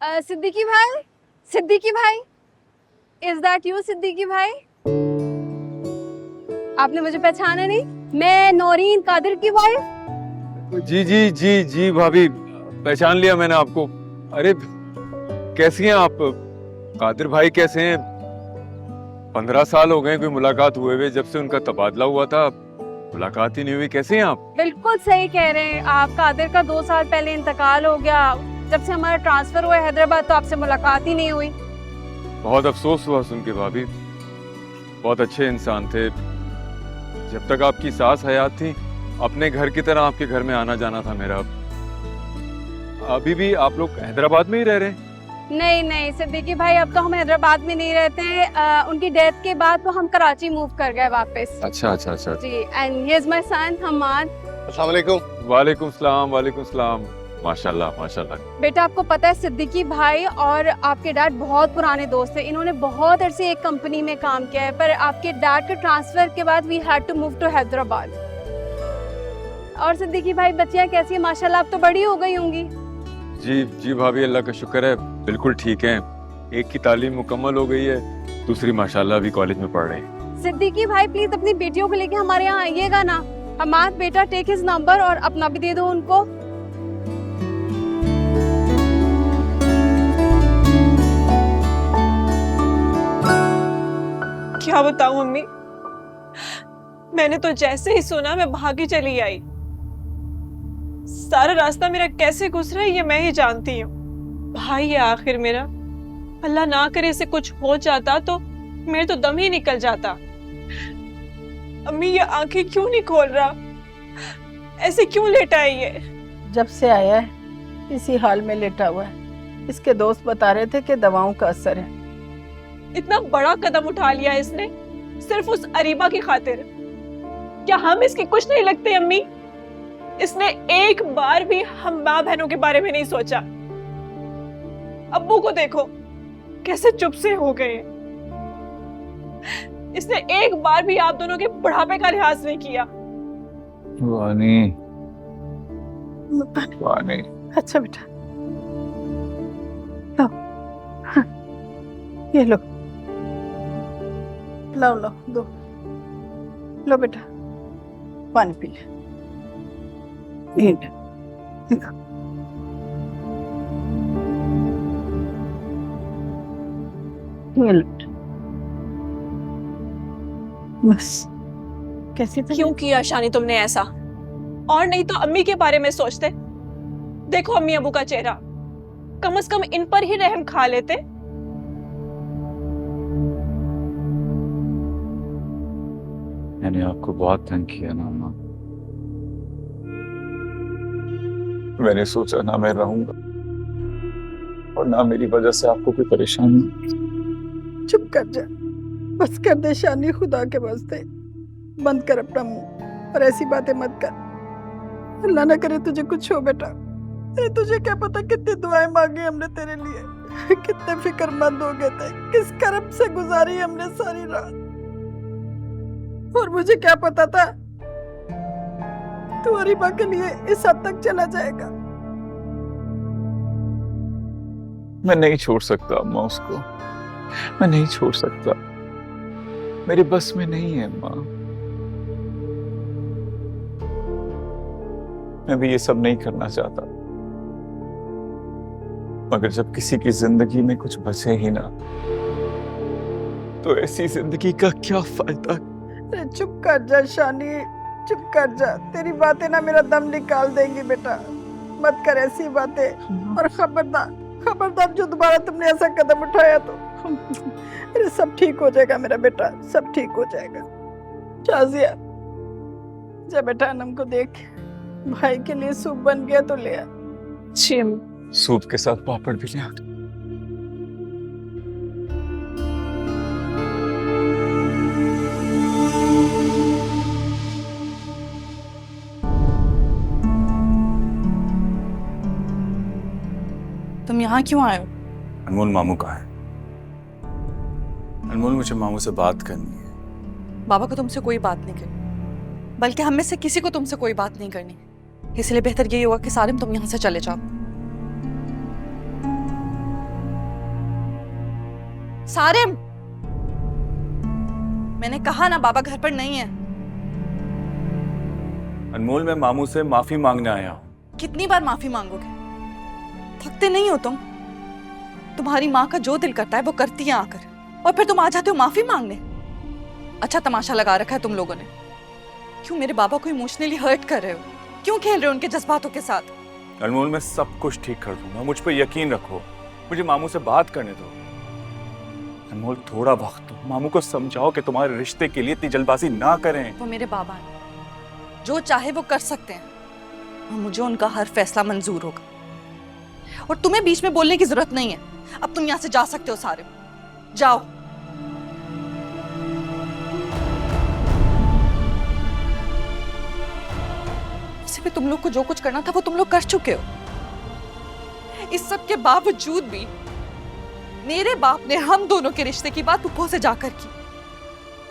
सिद्दीकी भाई, सिद्दीकी भाई, is that you Siddiqui भाई? आपने मुझे पहचाना नहीं? मैं नौरीन कादिर की वाइफ। जी जी जी जी भाभी, पहचान लिया मैंने आपको। अरे कैसी हैं आप? कादिर भाई कैसे हैं? 15 साल हो गए कोई मुलाकात हुए जब से उनका तबादला हुआ था, मुलाकात ही नहीं हुई। कैसे हैं आप? बिल्कुल सही कह रहे हैं आप। कादिर का 2 साल पहले इंतकाल हो गया। जब से हमारा ट्रांसफर हुआ हैदराबाद तो आपसे मुलाकात ही नहीं हुई। बहुत अफसोस हुआ सुन के भाभी, बहुत अच्छे इंसान थे। जब तक आपकी सास हयात थी अपने घर की तरह आपके घर में आना जाना था मेरा। अभी भी आप लोग हैदराबाद में ही रह रहे हैं? नहीं नहीं सिद्दीकी भाई, अब तो हम हैदराबाद में नहीं रहते। उनकी डेथ के बाद तो हम कराची मूव कर गए वापस। अच्छा अच्छा अच्छा। जी, and he is my son Hamad. अस्सलाम वालेकुम। वालेकुम सलाम, वालेकुम सलाम। माशाल्लाह माशाल्लाह। बेटा, आपको पता है सिद्दीकी भाई और आपके डैड बहुत पुराने दोस्त थे। इन्होंने बहुत अरसे एक कंपनी में काम किया है, पर आपके डैड के ट्रांसफर के बाद we had to move to Hyderabad. और सिद्दीकी भाई, बच्चियां कैसी हैं? माशाल्लाह अब तो बड़ी हो गई होंगी। जी जी भाभी, अल्लाह का शुक्र है बिल्कुल ठीक है। एक की तालीम मुकम्मल हो गई है, दूसरी माशाल्लाह अभी कॉलेज में पढ़ रही है। सिद्दीकी भाई प्लीज अपनी बेटियों को लेके हमारे यहाँ आइएगा ना। हमाद बेटा, टेक हिज नंबर और अपना भी दे दो उनको। क्या बताऊं मम्मी, मैंने तो जैसे ही सुना मैं भागी चली आई। सारा रास्ता मेरा कैसे गुजरा ये मैं ही जानती हूँ। भाई है आखिर मेरा, अल्लाह ना करे इसे कुछ हो जाता तो मेरे तो दम ही निकल जाता। अम्मी ये आंखें क्यों नहीं खोल रहा? ऐसे क्यों लेटा है ये? जब से आया है इसी हाल में लेटा हुआ है। इसके दोस्त बता रहे थे कि दवाओं का असर है। इतना बड़ा कदम उठा लिया इसने सिर्फ उस अरीबा की खातिर। क्या हम इसके कुछ नहीं लगते अम्मी? इसने एक बार भी हम माँ बहनों के बारे में नहीं सोचा। अब्बू को देखो कैसे चुप से हो गए। इसने एक बार भी आप दोनों के बुढ़ापे का लिहाज नहीं किया। वानी वानी। अच्छा बेटा, लो, हाँ, ये लो, लाओ लो, दो, लो बेटा, पानी पी ले। ये लो बेटा। बस कैसी थी? क्यों किया शानी तुमने ऐसा? और नहीं तो अम्मी के बारे में सोचते। देखो अम्मी अबू का चेहरा, कम से कम इन पर ही रहम खा लेते। मैंने आपको बहुत तंग किया ना अम्मा। मैंने सोचा ना मैं रहूंगा और ना मेरी वजह से आपको कोई परेशानी। चुप कर जा, बस कर दे शानी, खुदा के वास्ते बंद कर अपना मुंह और ऐसी बातें मत कर। अल्लाह ना करे तुझे कुछ हो बेटा। अरे तुझे क्या पता कितनी दुआएं मांगी हमने तेरे लिए, कितने फिक्रमंद हो गए थे, किस करम से गुजारी हमने सारी रात। और मुझे क्या पता था तू अरीबा के लिए इस हद तक चला जाएगा। मैं नहीं छोड़ सकता अम्मा उसको, मैं नहीं छोड़ सकता, मेरे बस में नहीं है अम्मा। मैं भी ये सब नहीं करना चाहता, मगर जब किसी की जिंदगी में कुछ बचे ही ना तो ऐसी जिंदगी का क्या फायदा। अरे चुप कर जा शानी, चुप कर जा। तेरी बातें ना मेरा दम निकाल देंगी बेटा, मत कर ऐसी बातें। और खबरदार खबरदार, जो दोबारा तुमने ऐसा कदम उठाया तो अरे सब ठीक हो जाएगा मेरा बेटा, सब ठीक हो जाएगा। शाजिया जा बेटा, अनम को देख, भाई के लिए सूप बन गया तो ले आ। जी अम्मी। सूप के साथ पापड़ भी ले आ। तुम यहाँ क्यों आए हो? अनमोल मामू कहाँ है? अनमोल, मुझे मामू से बात करनी है। बाबा को तुमसे कोई बात नहीं करनी, बल्कि हम में से किसी को तुमसे कोई बात नहीं करनी। इसलिए बेहतर यही होगा कि सालिम तुम यहाँ से चले जाओ। सारिम, मैंने कहा ना बाबा घर पर नहीं है। अनमोल, मैं मामू से माफी मांगने आया हूँ। कितनी बार माफी मांगोगे? थकते नहीं हो तुम? तुम्हारी माँ का जो दिल करता है वो करती है आकर, और फिर तुम आ जाते हो माफी मांगने। अच्छा तमाशा लगा रखा है तुम लोगों ने। क्यों मेरे बाबा को इमोशनली हर्ट कर रहे हो? क्यों खेल रहे हो उनके जज्बातों के साथ? अनमोल, मैं सब कुछ ठीक कर दूंगा, मुझ पर यकीन रखो। मुझे मामू से बात करने दो। अनमोल, थोड़ा वक्त दो, मामू को समझाओ कि तुम्हारे रिश्ते के लिए इतनी जल्दबाजी ना करें। वो मेरे बाबा हैं, जो चाहे वो कर सकते हैं, और मुझे उनका हर फैसला मंजूर होगा। और तुम्हें बीच में बोलने की जरूरत नहीं है। अब तुम यहाँ से जा सकते हो सारे, जाओ। वैसे भी तुम लोग को जो कुछ करना था वो तुम लोग कर चुके हो। इस सब के बावजूद भी मेरे बाप ने हम दोनों के रिश्ते की बात पुप्पो से जाकर की,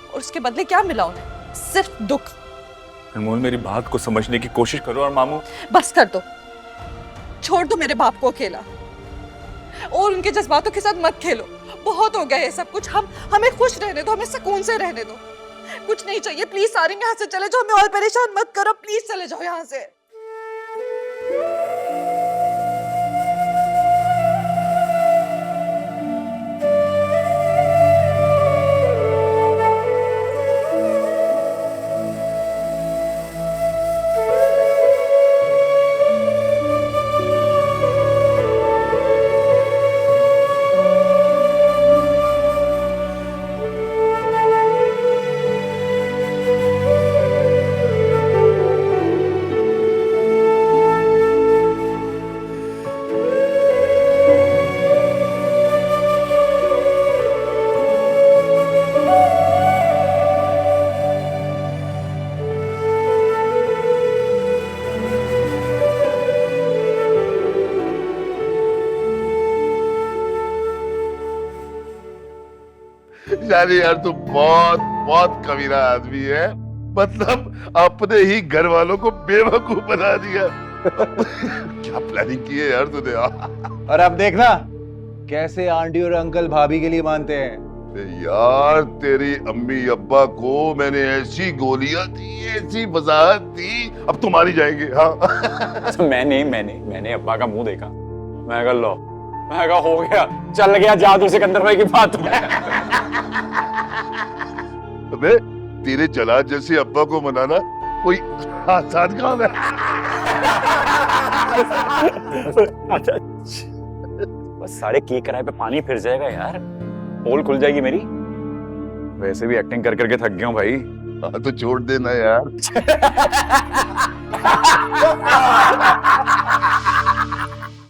और उसके बदले क्या मिला उन्हें? सिर्फ दुख। अनमोल, मेरी बात को समझने की कोशिश करो। और मामू, बस कर दो, छोड़ दो मेरे बाप को अकेला, और उनके जज्बातों के साथ मत खेलो। बहुत हो गया ये सब कुछ। हमें खुश रहने दो, हमें सुकून से रहने दो। कुछ नहीं चाहिए। प्लीज सारे यहाँ से चले जाओ, हमें और परेशान मत करो। प्लीज चले जाओ यहाँ से। यानी यार तू बहुत बहुत कमीना आदमी है। मतलब अपने ही घर वालों को बेवकूफ बना दिया। क्या प्लानिंग की है यार तूने? और अब देखना कैसे आंटी और अंकल भाभी के लिए मानते हैं। यार तेरी अम्मी अब्बा को मैंने ऐसी गोलियां दी, ऐसी वजाहत दी, अब तो मारी जाएंगे। हाँ मैंने अब्बा का मुंह देखा। मैं कह लो, मैं कहा हो गया, चल गया जादू सिकंदर भाई की बात में। अबे तेरे जलाद जैसे अब्बा को मनाना कोई आसान काम है? बस सारे की किराए पे पानी फिर जाएगा यार, पोल खुल जाएगी मेरी। वैसे भी एक्टिंग कर करके थक गया हूँ भाई। हाँ तो छोड़ देना यार।